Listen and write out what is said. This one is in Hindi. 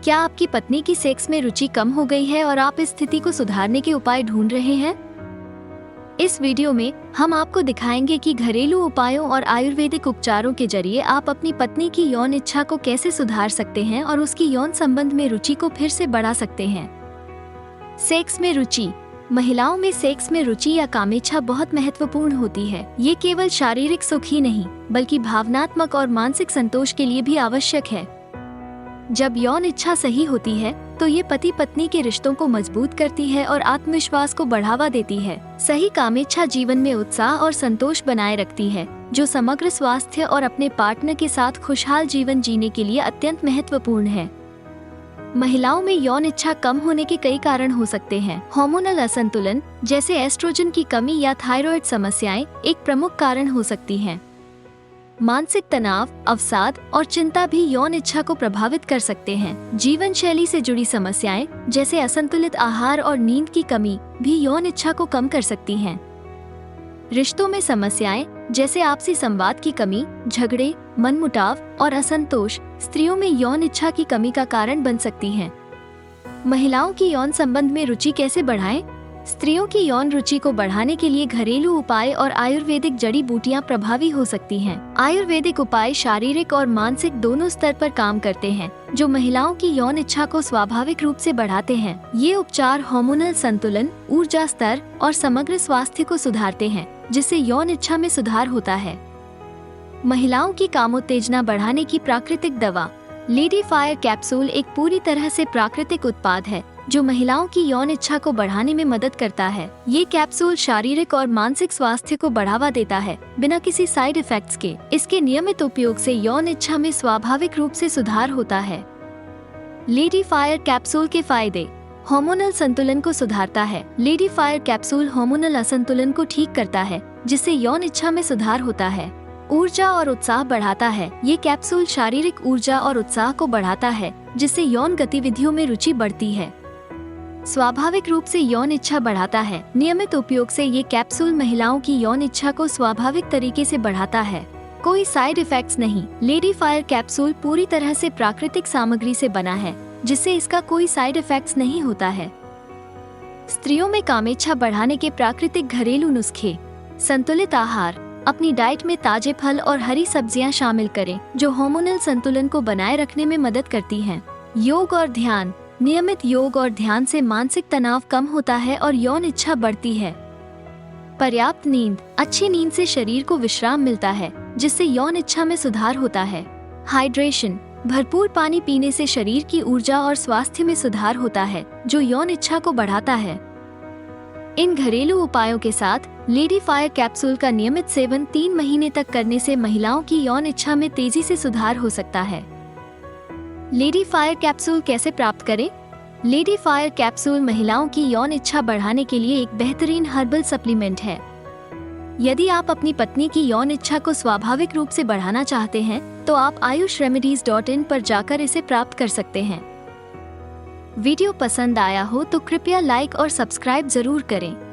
क्या आपकी पत्नी की सेक्स में रुचि कम हो गई है और आप इस स्थिति को सुधारने के उपाय ढूंढ रहे हैं? इस वीडियो में हम आपको दिखाएंगे कि घरेलू उपायों और आयुर्वेदिक उपचारों के जरिए आप अपनी पत्नी की यौन इच्छा को कैसे सुधार सकते हैं और उसकी यौन संबंध में रुचि को फिर से बढ़ा सकते हैं। सेक्स में रुचि। महिलाओं में सेक्स में रुचि या कामेच्छा बहुत महत्वपूर्ण होती है। ये केवल शारीरिक सुख ही नहीं बल्कि भावनात्मक और मानसिक संतोष के लिए भी आवश्यक है। जब यौन इच्छा सही होती है तो ये पति पत्नी के रिश्तों को मजबूत करती है और आत्मविश्वास को बढ़ावा देती है। सही कामेच्छा जीवन में उत्साह और संतोष बनाए रखती है, जो समग्र स्वास्थ्य और अपने पार्टनर के साथ खुशहाल जीवन जीने के लिए अत्यंत महत्वपूर्ण है। महिलाओं में यौन इच्छा कम होने के कई कारण हो सकते हैं। हार्मोनल असंतुलन जैसे एस्ट्रोजन की कमी या थायराइड समस्याएं एक प्रमुख कारण हो सकती हैं। मानसिक तनाव, अवसाद और चिंता भी यौन इच्छा को प्रभावित कर सकते हैं। जीवन शैली से जुड़ी समस्याएं जैसे असंतुलित आहार और नींद की कमी भी यौन इच्छा को कम कर सकती हैं। रिश्तों में समस्याएं जैसे आपसी संवाद की कमी, झगड़े, मनमुटाव और असंतोष स्त्रियों में यौन इच्छा की कमी का कारण बन सकती हैं। महिलाओं की यौन संबंध में रुचि कैसे बढ़ाएं? स्त्रियों की यौन रुचि को बढ़ाने के लिए घरेलू उपाय और आयुर्वेदिक जड़ी बूटियां प्रभावी हो सकती हैं। आयुर्वेदिक उपाय शारीरिक और मानसिक दोनों स्तर पर काम करते हैं, जो महिलाओं की यौन इच्छा को स्वाभाविक रूप से बढ़ाते हैं। ये उपचार हार्मोनल संतुलन, ऊर्जा स्तर और समग्र स्वास्थ्य को सुधारते हैं, जिससे यौन इच्छा में सुधार होता है। महिलाओं की कामोत्तेजना बढ़ाने की प्राकृतिक दवा। लेडी फायर कैप्सूल एक पूरी तरह से प्राकृतिक उत्पाद है जो महिलाओं की यौन इच्छा को बढ़ाने में मदद करता है। ये कैप्सूल शारीरिक और मानसिक स्वास्थ्य को बढ़ावा देता है बिना किसी साइड इफेक्ट्स के। इसके नियमित उपयोग से यौन इच्छा में स्वाभाविक रूप से सुधार होता है। लेडी फायर कैप्सूल के फायदे। हार्मोनल संतुलन को सुधारता है। लेडी फायर कैप्सूल हार्मोनल असंतुलन को ठीक करता है, जिससे यौन इच्छा में सुधार होता है। ऊर्जा और उत्साह बढ़ाता है। ये कैप्सूल शारीरिक ऊर्जा और उत्साह को बढ़ाता है, जिससे यौन गतिविधियों में रुचि बढ़ती है। स्वाभाविक रूप से यौन इच्छा बढ़ाता है। नियमित उपयोग से ये कैप्सूल महिलाओं की यौन इच्छा को स्वाभाविक तरीके से बढ़ाता है। कोई साइड इफेक्ट्स नहीं। लेडी फायर कैप्सूल पूरी तरह से प्राकृतिक सामग्री से बना है, जिससे इसका कोई साइड इफेक्ट्स नहीं होता है। स्त्रियों में कामेच्छा बढ़ाने के प्राकृतिक घरेलू नुस्खे। संतुलित आहार। अपनी डाइट में ताजे फल और हरी सब्जियां शामिल करें, जो हार्मोनल संतुलन को बनाए रखने में मदद करती हैं। योग और ध्यान। नियमित योग और ध्यान से मानसिक तनाव कम होता है और यौन इच्छा बढ़ती है। पर्याप्त नींद। अच्छी नींद से शरीर को विश्राम मिलता है, जिससे यौन इच्छा में सुधार होता है। हाइड्रेशन। भरपूर पानी पीने से शरीर की ऊर्जा और स्वास्थ्य में सुधार होता है, जो यौन इच्छा को बढ़ाता है। इन घरेलू उपायों के साथ लेडी फायर कैप्सूल का नियमित सेवन 3 महीने तक करने से महिलाओं की यौन इच्छा में तेजी से सुधार हो सकता है। लेडी फायर कैप्सूल कैसे प्राप्त करें? लेडी फायर कैप्सूल महिलाओं की यौन इच्छा बढ़ाने के लिए एक बेहतरीन हर्बल सप्लीमेंट है। यदि आप अपनी पत्नी की यौन इच्छा को स्वाभाविक रूप से बढ़ाना चाहते हैं, तो आप ayushremedies.in पर जाकर इसे प्राप्त कर सकते हैं। वीडियो पसंद आया हो तो कृपया लाइक और सब्सक्राइब जरूर करें।